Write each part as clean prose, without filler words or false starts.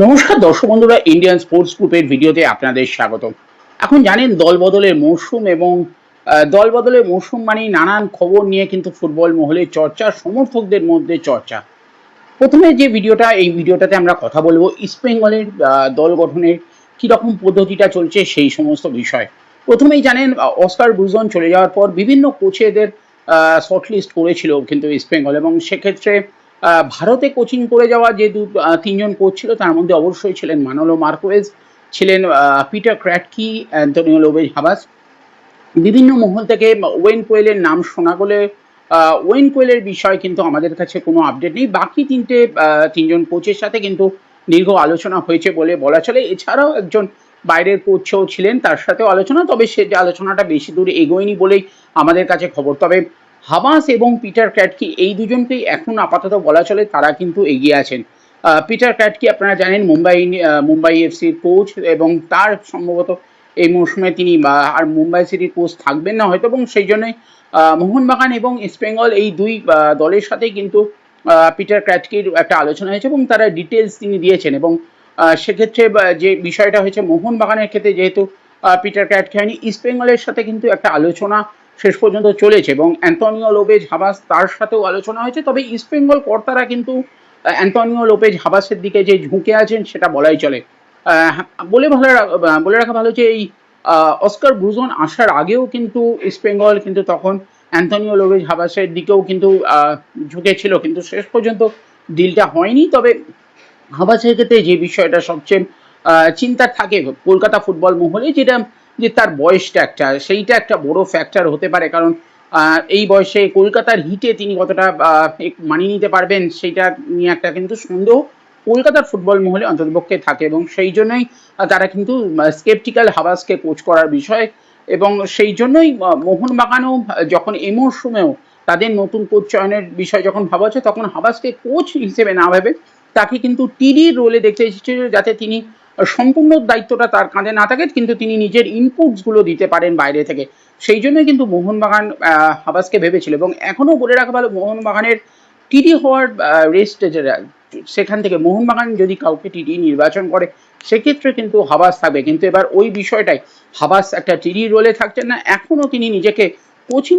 নমস্কার দর্শক বন্ধুরা, ইন্ডিয়ান স্পোর্টস গ্রুপের ভিডিওতে আপনাদের স্বাগত। এখন জানেন দলবদলের মরশুম এবং দলবদলের মরশুম মানেই নানান খবর নিয়ে কিন্তু ফুটবল মহলে চর্চা, সমর্থকদের মধ্যে চর্চা। প্রথমে যে ভিডিওটা, এই ভিডিওটাতে আমরা কথা বলবো ইস্ট বেঙ্গলের দল গঠনের কীরকম পদ্ধতিটা চলছে সেই সমস্ত বিষয়। প্রথমেই জানেন অস্কার ব্রুজন চলে যাওয়ার পর বিভিন্ন কোচেদের শর্টলিস্ট করেছিল কিন্তু ইস্ট বেঙ্গল, এবং সেক্ষেত্রে ভারতে কোচিং করে যাওয়া যে তিনজন কোচ ছিল তার মধ্যে অবশ্যই ছিলেন মানোলো মার্কোয়েজ, ছিলেন পিটার ক্র্যাটকি, অ্যান্টোনিও লোবেজ হাবাস। বিভিন্ন মহল থেকে ওয়েন কোয়েলের নাম শোনা গেলে ওয়েন কোয়েলের বিষয় কিন্তু আমাদের কাছে কোনো আপডেট নেই। বাকি তিনজন কোচের সাথে কিন্তু দীর্ঘ আলোচনা হয়েছে বলে বলা চলে। এছাড়াও একজন বাইরের কোচও ছিলেন, তার সাথেও আলোচনা, তবে সে আলোচনাটা বেশি দূর এগোয়নি বলেই আমাদের কাছে খবর। তবে হাবাস এবং পিটার ক্র্যাটকি এই দুজনকেই এখন আপাতত বলা চলে তারা কিন্তু এগিয়ে আছেন। পিটার ক্র্যাটকি আপনারা জানেন মুম্বাই এফসির কোচ, এবং তার সম্ভবত এই মৌসুমে তিনি আর মুম্বাই সিটির কোচ থাকবেন না হয়তো, এবং সেই জন্যই মোহনবাগান এবং ইস্টবেঙ্গল এই দুই দলের সাথে কিন্তু পিটার ক্র্যাটকির একটা আলোচনা হয়েছে এবং তারা ডিটেলস তিনি দিয়েছেন। এবং সেক্ষেত্রে যে বিষয়টা হয়েছে মোহনবাগানের ক্ষেত্রে, যেহেতু পিটার ক্র্যাটকি হয়নি, ইস্টবেঙ্গলের সাথে কিন্তু একটা আলোচনা শেষ পর্যন্ত চলেছে এবং অ্যান্টোনিও লোপেজ হাবাস তার সাথেও আলোচনা হয়েছে। তবে ইস্টবেঙ্গল কর্তারা কিন্তু অ্যান্টোনিও লোপেজ হাবাসের দিকে যে ঝুঁকে আছেন সেটা বলাই চলে। বলে রাখা ভালো যে এই অস্কার ব্রুজন আসার আগেও কিন্তু ইস্টবেঙ্গল কিন্তু তখন অ্যান্টোনিও লোপেজ হাবাসের দিকেও কিন্তু ঝুঁকেছিল, কিন্তু শেষ পর্যন্ত ডিলটা হয়নি। তবে হাবাসের ক্ষেত্রে যে বিষয়টা সবচেয়ে চিন্তার থাকে কলকাতা ফুটবল মহলে, যেটা যে তার বয়সটা সেইটা একটা বড় ফ্যাক্টর হতে পারে, কারণ এই বয়সে কলকাতার হিটে তিনি কতটা মানিয়ে নিতে পারবেন সেইটা নিয়ে একটা কিন্তু সন্দেহ কলকাতার ফুটবল মহলে অন্ততপক্ষে থাকে, এবং সেই জন্যই তারা কিন্তু স্কেপটিক্যাল হাবাসকে কোচ করার বিষয়। এবং সেই জন্যই মোহনবাগানও যখন এই মরশুমেও তাদের নতুন কোচ চয়নের বিষয় যখন ভাবা হচ্ছে, তখন হাবাসকে কোচ হিসেবে না ভেবে তাকে কিন্তু টিডির রোলে দেখতে এসেছিল, যাতে তিনি সম্পূর্ণ দায়িত্বটা তার কাঁধে না থাকে, কিন্তু তিনি নিজের ইনপুটসগুলো দিতে পারেন বাইরে থেকে। সেই জন্যই কিন্তু মোহনবাগান হাবাসকে ভেবেছিল, এবং এখনও বলে রাখা ভালো মোহনবাগানের টিডি হওয়ার রেস্ট সেখান থেকে মোহনবাগান যদি কাউকে টিডি নির্বাচন করে সেক্ষেত্রে কিন্তু হাবাস থাকবে। কিন্তু এবার ওই বিষয়টাই, হাবাস একটা টিডি রোলে থাকছেন না, এখনও তিনি নিজেকে কোচিং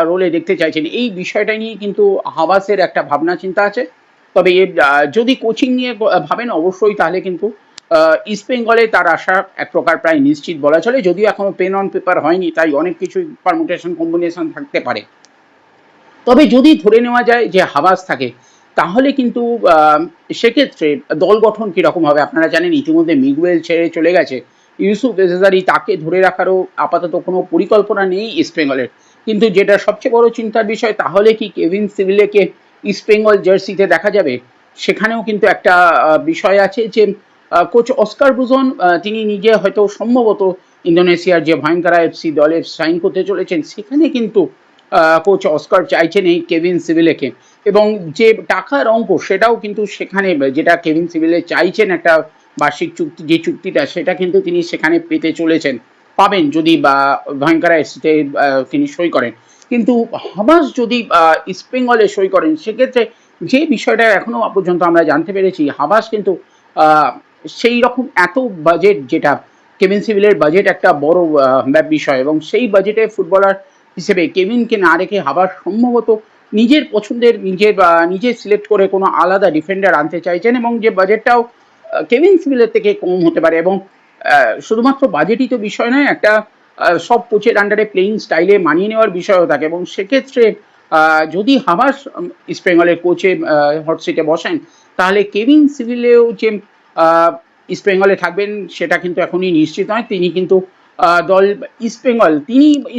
রোলে দেখতে চাইছেন। এই বিষয়টা নিয়ে কিন্তু হাবাসের একটা ভাবনা চিন্তা আছে। তবে যদি কোচিং নিয়ে ভাবেন অবশ্যই, তাহলে কিন্তু ইস্ট বেঙ্গলে তার আসা এক প্রকার প্রায় নিশ্চিত বলা চলে, যদিও এখনো পেন অন পেপার হয়নি, তাই অনেক কিছু পারমুটেশন কম্বিনেশন থাকতে পারে। তবে যদি ধরে নেওয়া যায় যে হাবাস থাকে, তাহলে কিন্তু সেক্ষেত্রে দল গঠন কীরকম হবে। আপনারা জানেন ইতিমধ্যে মিগুয়েল ছেড়ে চলে গেছে, ইউসুফ এজাজারি, তাকে ধরে রাখারও আপাতত কোনো পরিকল্পনা নেই ইস্টবেঙ্গলের। কিন্তু যেটা সবচেয়ে বড় চিন্তার বিষয়, তাহলে কি কেভিন সিভিলেকে ইস্টবেঙ্গল জার্সিতে দেখা যাবে, সেখানেও কিন্তু একটা বিষয় আছে যে কোচ অস্কার ব্রুজন তিনি নিজে হয়তো সম্ভবত ইন্দোনেশিয়ার যে ভয়ঙ্করা এফসি দলে সাইন করতে চলেছেন, সেখানে কিন্তু কোচ অস্কার চাইছেন এই কেভিন সিভিলেকে, এবং যে টাকার অঙ্ক সেটাও কিন্তু সেখানে, যেটা কেভিন সিভিলে চাইছেন একটা বার্ষিক চুক্তি, যে চুক্তিটা সেটা কিন্তু তিনি সেখানে পেতে চলেছেন, পাবেন যদি ভয়ঙ্করা এফসিতে তিনি সই করেন। কিন্তু হাবাস যদি ইস্টবেঙ্গলে সই করেন, সেক্ষেত্রে যে বিষয়টা এখনও পর্যন্ত আমরা জানতে পেরেছি, হাবাস কিন্তু সেই রকম এত বাজেট, যেটা কেভিন সিভিলের বাজেট একটা বড় বিষয়, এবং সেই বাজেটে ফুটবলার হিসেবে কেভিনকে না রেখে হাবাস সম্ভবত নিজের পছন্দের নিজে সিলেক্ট করে কোনো আলাদা ডিফেন্ডার আনতে চাইছেন, এবং যে বাজেটটাও কেভিন সিভিলের থেকে কম হতে পারে। এবং শুধুমাত্র বাজেটই তো বিষয় নয়, একটা সব কোচের আন্ডারে প্লেয়িং স্টাইলে মানিয়ে নেওয়ার বিষয়ও থাকে, এবং সেক্ষেত্রে যদি হাবাস ইস্টবেঙ্গলের কোচে হট সিটে বসেন, তাহলে কেভিন সিভিলেও যে ইস্টবেঙ্গলে থাকবেন সেটা কিন্তু এখনই নিশ্চিত নয়। তিনি কিন্তু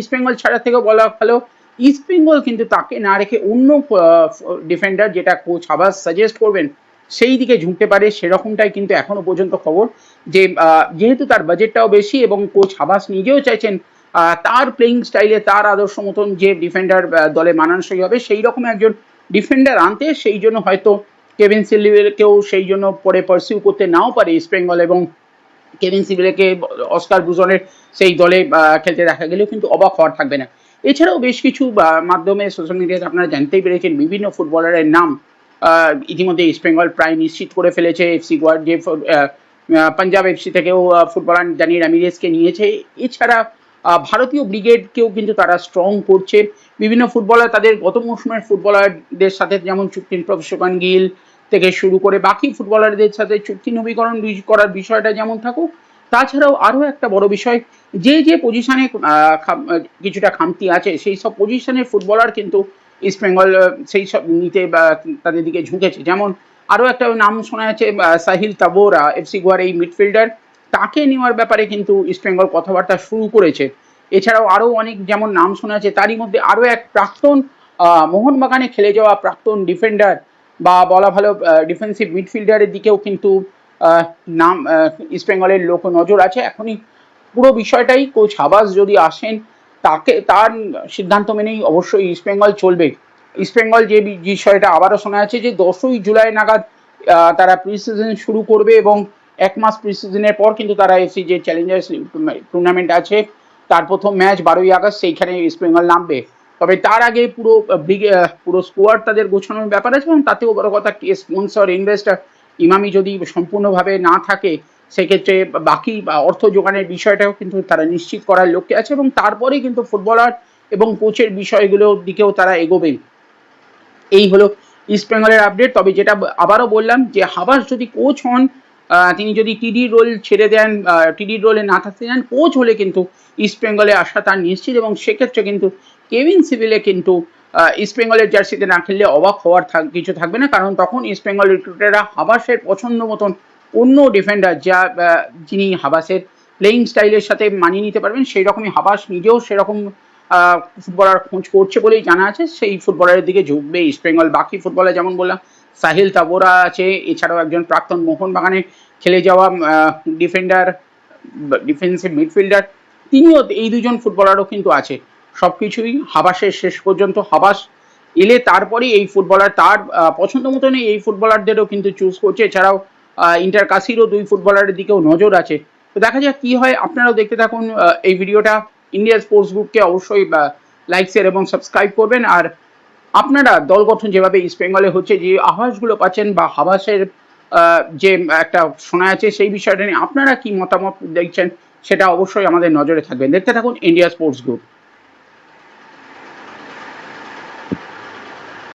ইস্টবেঙ্গল ছাড়া থেকেও বলা ভালো, ইস্টবেঙ্গল কিন্তু তাকে না রেখে অন্য ডিফেন্ডার, যেটা কোচ হাবাস সাজেস্ট করবেন, সেই দিকে ঝুঁকতে পারে, সেরকমটাই কিন্তু এখনো পর্যন্ত খবর। যে যেহেতু তার বাজেটটাও বেশি এবং কোচ হাবাস নিজেও চাইছেন তার প্লেয়িং স্টাইলে, তার আদর্শ মতন যে ডিফেন্ডার দলে মানানসই হবে সেই রকম একজন ডিফেন্ডার আনতে, সেই জন্য হয়তো কেভিন সিভিলকেও সেই জন্য পরে পারসিউ করতে নাও পারে ইস্টবেঙ্গল, এবং কেভিন সিভিলকে অস্কার ব্রুজনের সেই দলে খেলতে দেখা গেলেও কিন্তু অবাক হওয়ার থাকবে না। এছাড়াও বেশ কিছু মাধ্যমে সোশ্যাল মিডিয়াতে আপনারা জানতেই পেরেছেন বিভিন্ন ফুটবলারের নাম ইতিমধ্যে ইস্ট বেঙ্গল প্রায় নিশ্চিত করে ফেলেছে। এফসি গোয়ার যে পাঞ্জাব এফসি থেকেও ফুটবলার ড্যানি রামিরেজকে নিয়েছে। এছাড়া ভারতীয় ব্রিগেডকেও কিন্তু তারা স্ট্রং করছে। বিভিন্ন ফুটবলার তাদের গত মৌসুমের ফুটবলারদের সাথে যেমন চুক্তি প্রফেশন গিল থেকে শুরু করে বাকি ফুটবলারদের সাথে চুক্তি নবীকরণ করার বিষয়টা যেমন থাকুক, তাছাড়াও আরও একটা বড় বিষয়, যে যে পজিশনে কিছুটা খামতি আছে সেই সব পজিশনের ফুটবলার কিন্তু ইস্ট বেঙ্গল সেই সব নিতে বা তাদের দিকে ঝুঁকেছে। যেমন আরও একটা নাম শোনা যাচ্ছে সাহিল তাবোরা, এফসি গোয়ার এই মিডফিল্ডার, তাকে নেওয়ার ব্যাপারে কিন্তু ইস্ট বেঙ্গল কথাবার্তা শুরু করেছে। এছাড়াও আরও অনেক যেমন নাম শোনা যাচ্ছে, তারই মধ্যে আরও এক প্রাক্তন মোহনবাগানে খেলে যাওয়া প্রাক্তন ডিফেন্ডার বা বলা ভালো ডিফেন্সিভ মিডফিল্ডারের দিকেও কিন্তু নাম ইস্ট বেঙ্গলের লোক নজর আছে। এখনই পুরো বিষয়টাই কোচ হাবাস যদি আসেন তার সিদ্ধান্ত মেনেই অবশ্যই ইস্ট বেঙ্গল চলবে। ইস্ট বেঙ্গল যে বিষয়টা আবারও শোনা যাচ্ছে যে 10ই জুলাই নাগাদ তারা প্রি সিজন শুরু করবে এবং 1 মাস প্রি সিজনের পর কিন্তু তারা এসি যে চ্যালেঞ্জার্স টুর্নামেন্ট আছে তার প্রথম ম্যাচ 12ই আগস্ট সেইখানে ইস্ট বেঙ্গল নামবে। তবে তার আগে পুরো স্কোয়াড তাদের গোছানোর ব্যাপার আছে এবং তাতেও বড় কথা স্পন্সর ইনভেস্টার ইমামি যদি সম্পূর্ণভাবে না থাকে সেক্ষেত্রে বাকি অর্থ যোগানের বিষয়টাও কিন্তু তারা নিশ্চিত করার লক্ষ্যে আছে এবং তারপরেই কিন্তু ফুটবলার এবং কোচের বিষয়গুলোর দিকেও তারা এগোবে। এই হলো ইস্ট বেঙ্গলের আপডেট। তবে যেটা আবারও বললাম যে হাবাস যদি কোচ হন, তিনি যদি টিডি রোল ছেড়ে দেন, টিডি রোলে না থাকতে চান, কোচ হলে কিন্তু ইস্ট বেঙ্গলে আসা তার নিশ্চিত এবং সেক্ষেত্রে কিন্তু কেভিন সিভিলে কিন্তু ইস্ট বেঙ্গলের জার্সিতে না খেললে অবাক হওয়ার কিছু থাকবে না, কারণ তখন ইস্ট বেঙ্গল রিক্রুটাররা হাবাসের পছন্দ মতন অন্য ডিফেন্ডার যিনি হাবাসের প্লেয়িং স্টাইলের সাথে মানিয়ে নিতে পারবেন সেই রকমই হাবাস নিজেও সেরকম ফুটবলার খোঁজ করছে বলেই জানা আছে। সেই ফুটবলারের দিকে ঝুঁকবে ইস্ট বেঙ্গল। বাকি ফুটবলার যেমন বললাম সাহিল তাবোরা আছে, এছাড়াও একজন প্রাক্তন মোহনবাগানে খেলে যাওয়া ডিফেন্ডার ডিফেন্সিভ মিডফিল্ডার, তিনিও এই দুজন ফুটবলারও কিন্তু আছে। সব কিছুই হাবাসের শেষ পর্যন্ত হাবাস এলে তারপরেই এই ফুটবলার তার পছন্দ মতনই এই ফুটবলারদেরও কিন্তু চুজ করছে। এছাড়াও ইন্টার কাশিরও 2 ফুটবলারের দিকেও নজর আছে। তো দেখা যাক কী হয়। আপনারাও দেখতে থাকুন এই ভিডিওটা। ইন্ডিয়া স্পোর্টস গ্রুপকে অবশ্যই লাইক শেয়ার এবং সাবস্ক্রাইব করবেন। আর আপনারা দল গঠন যেভাবে ইস্ট বেঙ্গলে হচ্ছে, যে আভাসগুলো পাচ্ছেন বা হাবাসের যে একটা শোনা আছে সেই বিষয়টা নিয়ে আপনারা কি মতামত দেখছেন সেটা অবশ্যই আমাদের নজরে থাকবেন। দেখতে থাকুন ইন্ডিয়া স্পোর্টস গ্রুপ।